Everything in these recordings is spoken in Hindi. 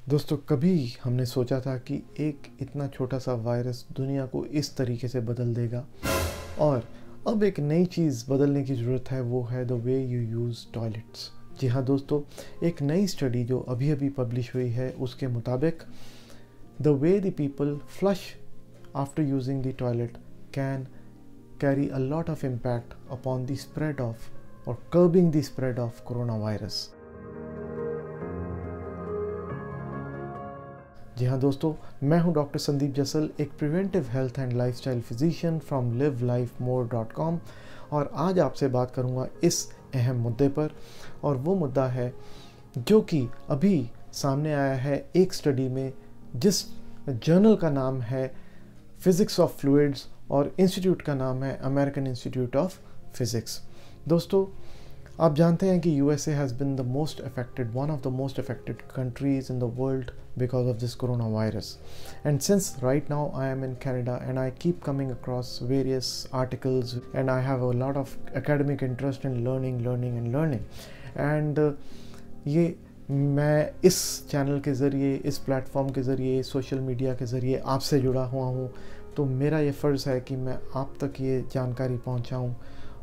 दोस्तों, कभी हमने सोचा था कि एक इतना छोटा सा वायरस दुनिया को इस तरीके से बदल देगा। और अब एक नई चीज़ बदलने की ज़रूरत है, वो है the way you use toilets. जी हाँ दोस्तों, एक नई स्टडी जो अभी अभी पब्लिश हुई है उसके मुताबिक the way the people flush after using the toilet can carry a lot of impact upon the spread of or curbing the spread of coronavirus। जी हाँ दोस्तों, मैं हूं डॉक्टर संदीप जसल, एक preventive health and lifestyle physician from livelifemore.com। और आज आपसे बात करूंगा इस अहम मुद्दे पर, और वो मुद्दा है जो कि अभी सामने आया है एक स्टडी में, जिस जर्नल का नाम है फिजिक्स ऑफ फ्लूइड्स और इंस्टीट्यूट का नाम है अमेरिकन इंस्टीट्यूट ऑफ फिजिक्स। दोस्तों, आप जानते हैं कि USA has been the most affected, one of the most affected countries in the world because of this coronavirus. And since right now I am in Canada and I keep coming across various articles and I have a lot of academic interest in learning and ये मैं इस चैनल के ज़रिए, इस प्लेटफॉर्म के ज़रिए, सोशल मीडिया के ज़रिए आपसे जुड़ा हुआ हूँ, तो मेरा ये फ़र्ज़ है कि मैं आप तक ये जानकारी पहुँचाऊँ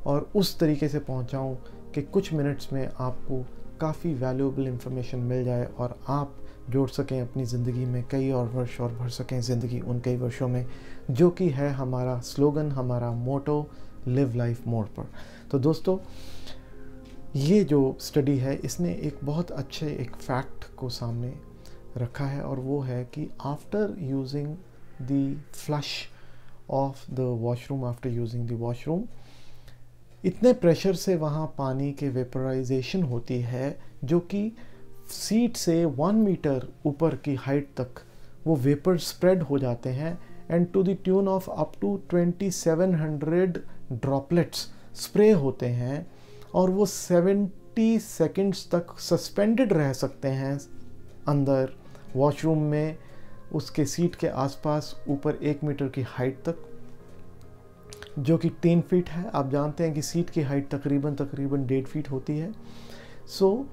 और उस तरीके से पहुँचाऊँ कि कुछ मिनट्स में आपको काफ़ी वैल्यूएबल इंफॉर्मेशन मिल जाए और आप जोड़ सकें अपनी ज़िंदगी में कई और वर्ष और भर सकें ज़िंदगी उन कई वर्षों में, जो कि है हमारा स्लोगन, हमारा मोटो, लिव लाइफ मोर पर। तो दोस्तों, ये जो स्टडी है इसने एक बहुत अच्छे एक फैक्ट को सामने रखा है, और वो है कि after using the flush of the washroom, after using the washroom, इतने प्रेशर से वहाँ पानी के वेपराइजेशन होती है जो कि सीट से 1 मीटर ऊपर की हाइट तक वो वेपर स्प्रेड हो जाते हैं, and to the tune of up to 2700 droplets spray होते हैं, और वो 70 सेकंड्स तक सस्पेंडेड रह सकते हैं अंदर वॉशरूम में, उसके सीट के आसपास ऊपर 1 मीटर की हाइट तक, जो कि 3 फीट है। आप जानते हैं कि सीट की हाइट तकरीबन 1.5 फीट होती है। सो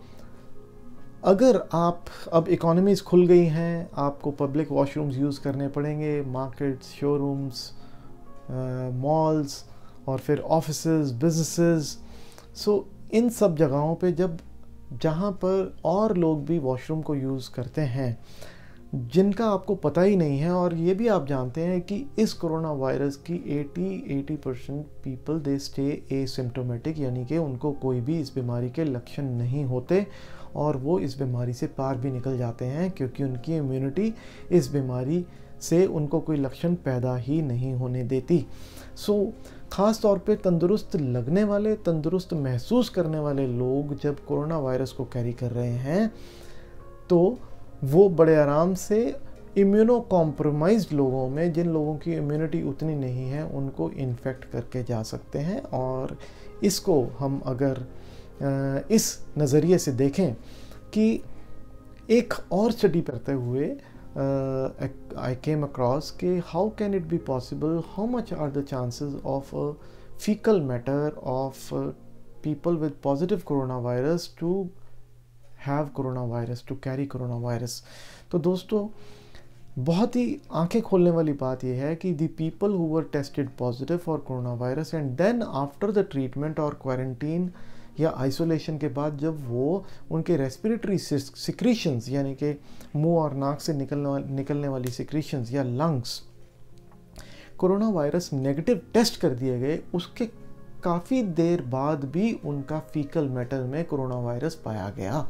अगर आप, अब इकोनॉमीज़ खुल गई हैं, आपको पब्लिक वॉशरूम्स यूज़ करने पड़ेंगे, मार्केट्स, शोरूम्स, मॉल्स और फिर ऑफिसेज, बिजनेसेस। सो इन सब जगहों पे जहाँ पर और लोग भी वॉशरूम को यूज़ करते हैं जिनका आपको पता ही नहीं है, और ये भी आप जानते हैं कि इस कोरोना वायरस की 80% पीपल दे स्टे एसिम्प्टोमेटिक, यानी कि उनको कोई भी इस बीमारी के लक्षण नहीं होते और वो इस बीमारी से पार भी निकल जाते हैं, क्योंकि उनकी इम्यूनिटी इस बीमारी से उनको कोई लक्षण पैदा ही नहीं होने देती। सो ख़ास तौर पे तंदुरुस्त लगने वाले, तंदुरुस्त महसूस करने वाले लोग जब कोरोना वायरस को कैरी कर रहे हैं, तो वो बड़े आराम से इम्यूनो कॉम्प्रोमाइज्ड लोगों में, जिन लोगों की इम्यूनिटी उतनी नहीं है, उनको इन्फेक्ट करके जा सकते हैं। और इसको हम अगर इस नज़रिए से देखें कि एक और स्टडी करते हुए आई केम अक्रॉस कि how can it be possible, how much are the chances of faecal matter of people with positive corona virus to have corona virus, to carry corona virus. तो दोस्तों, बहुत ही आंखें खोलने वाली बात यह है कि the people who were tested positive for corona virus and then after the treatment और क्वारंटीन या आइसोलेशन के बाद, जब वो उनके रेस्पिरेटरी सिक्रीशंस, यानी कि मुंह और नाक से निकलने वाली सिक्रीशंस या lungs, corona virus negative test कर दिए गए, उसके काफ़ी देर बाद भी उनका फीकल मैटर में कोरोना वायरस पाया गया,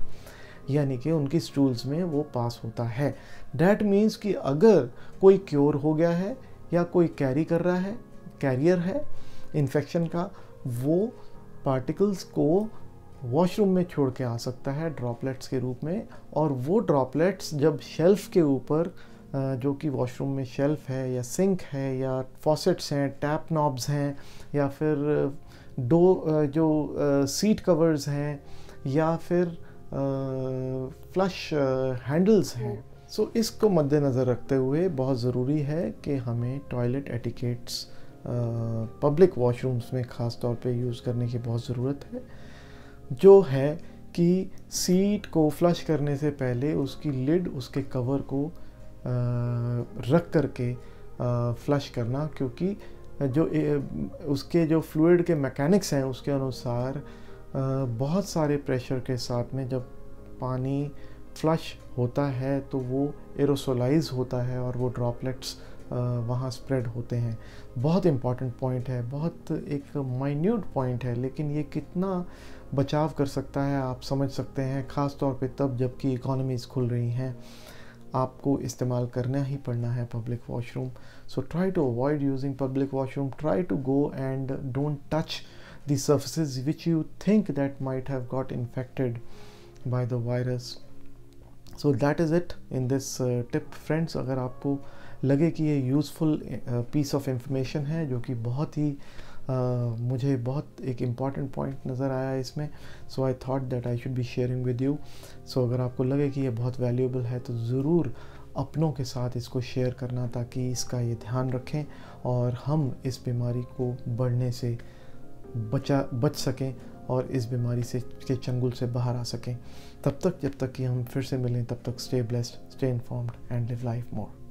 यानी कि उनकी स्टूल्स में वो पास होता है। डैट मीन्स कि अगर कोई क्योर हो गया है या कोई कैरी कर रहा है, कैरियर है इन्फेक्शन का, वो पार्टिकल्स को वॉशरूम में छोड़ के आ सकता है ड्रॉपलेट्स के रूप में, और वो ड्रॉपलेट्स जब शेल्फ़ के ऊपर, जो कि वॉशरूम में शेल्फ़ है या सिंक है या फॉसेट्स हैं, टैप नॉब्स हैं, या फिर जो सीट कवर्स हैं, या फिर फ्लश हैंडल्स हैं। सो इसको मद्देनज़र रखते हुए बहुत ज़रूरी है कि हमें टॉयलेट एटिकेट्स पब्लिक वॉशरूम्स में ख़ास तौर पे यूज़ करने की बहुत ज़रूरत है, जो है कि सीट को फ्लश करने से पहले उसकी लिड, उसके कवर को रख करके फ्लश करना, क्योंकि जो उसके जो फ्लूइड के मैकेनिक्स हैं उसके अनुसार बहुत सारे प्रेशर के साथ में जब पानी फ्लश होता है तो वो एरोसोलाइज होता है और वो ड्रॉपलेट्स वहाँ स्प्रेड होते हैं। बहुत इम्पॉर्टेंट पॉइंट है, बहुत एक माइन्यूट पॉइंट है, लेकिन ये कितना बचाव कर सकता है आप समझ सकते हैं, ख़ास तौर पे तब जबकि इकोनॉमीज़ खुल रही हैं। आपको इस्तेमाल करना ही पड़ना है public washroom. So try to avoid using public washroom, try to go and don't touch the surfaces which you think that might have got infected by the virus. So that is it in this tip friends. अगर आपको लगे कि ये यूज़फुल पीस ऑफ इंफॉर्मेशन है, जो कि बहुत ही मुझे बहुत एक इम्पॉर्टेंट पॉइंट नज़र आया इसमें, so I thought that I should be sharing with you. So अगर आपको लगे कि ये बहुत वैल्यूएबल है तो ज़रूर अपनों के साथ इसको शेयर करना, ताकि इसका ये ध्यान रखें और हम इस बीमारी को बढ़ने से बच सकें और इस बीमारी से के चंगुल से बाहर आ सकें। तब तक, जब तक कि हम फिर से मिलें, तब तक stay blessed, stay informed and live life more.